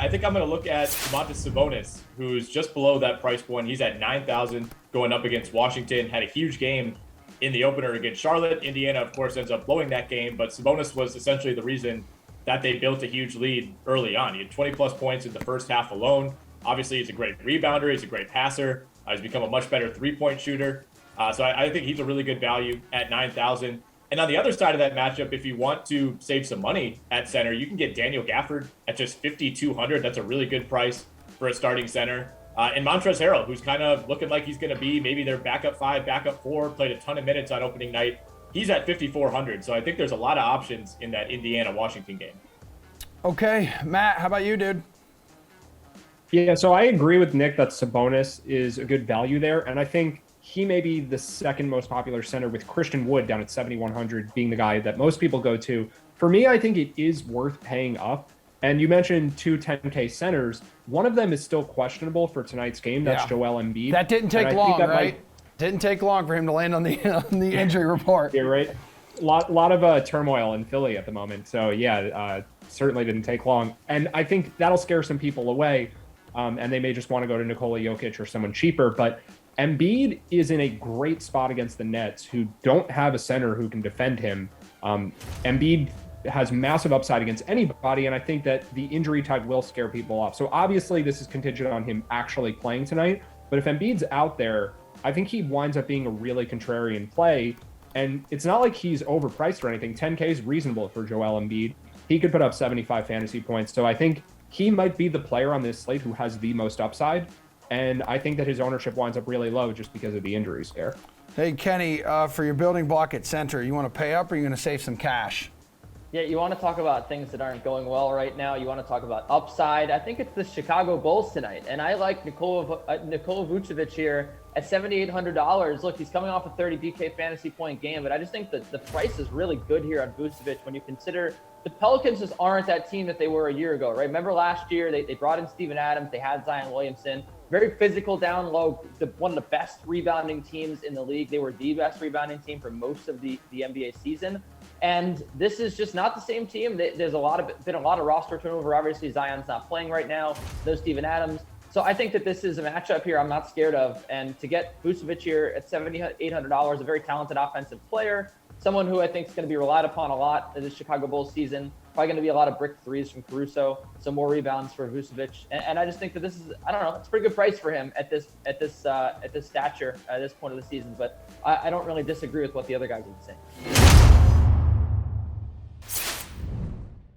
I think I'm going to look at Domantas Sabonis, who's just below that price point. He's at 9,000 going up against Washington. Had a huge game in the opener against Charlotte. Indiana, of course, ends up blowing that game, but Sabonis was essentially the reason that they built a huge lead early on. He had 20-plus points in the first half alone. Obviously, he's a great rebounder. He's a great passer. He's become a much better three-point shooter. So I think he's a really good value at 9,000. And on the other side of that matchup, if you want to save some money at center, you can get Daniel Gafford at just 5,200. That's a really good price for a starting center. And Montrezl Harrell, who's kind of looking like he's going to be maybe their backup 5, backup 4, played a ton of minutes on opening night. He's at 5,400. So I think there's a lot of options in that Indiana-Washington game. Okay, Matt, how about you, dude? Yeah, so I agree with Nick that Sabonis is a good value there. And I think he may be the second most popular center, with Christian Wood down at 7,100 being the guy that most people go to. For me, I think it is worth paying up. And you mentioned two 10K centers. One of them is still questionable for tonight's game. That's Joel Embiid. That didn't take long, right? Didn't take long for him to land on the injury report. Yeah, right. A lot of turmoil in Philly at the moment. So, certainly didn't take long. And I think that'll scare some people away. And they may just want to go to Nikola Jokic or someone cheaper. But Embiid is in a great spot against the Nets, who don't have a center who can defend him. Embiid has massive upside against anybody, and I think that the injury type will scare people off. So obviously this is contingent on him actually playing tonight, but if Embiid's out there, I think he winds up being a really contrarian play, and it's not like he's overpriced or anything. 10K is reasonable for Joel Embiid. He could put up 75 fantasy points, so I think he might be the player on this slate who has the most upside, and I think that his ownership winds up really low just because of the injury scare. Hey, Kenny, for your building block at center, you want to pay up or you going to save some cash? Yeah, you want to talk about things that aren't going well right now. You want to talk about upside. I think it's the Chicago Bulls tonight, and I like Nikola Vucevic here at $7,800. Look, he's coming off a 30 DK fantasy point game, but I just think that the price is really good here on Vucevic when you consider the Pelicans just aren't that team that they were a year ago, right? Remember last year, they brought in Steven Adams, they had Zion Williamson, very physical down low, one of the best rebounding teams in the league. They were the best rebounding team for most of the NBA season. And this is just not the same team. There's been a lot of roster turnover. Obviously, Zion's not playing right now. No Steven Adams. So I think that this is a matchup here I'm not scared of. And to get Vucevic here at $7,800, a very talented offensive player, someone who I think is going to be relied upon a lot in the Chicago Bulls season. Probably going to be a lot of brick threes from Caruso, some more rebounds for Vucevic, and I just think that this is, I don't know, it's a pretty good price for him at this stature at this point of the season. But I don't really disagree with what the other guys are saying.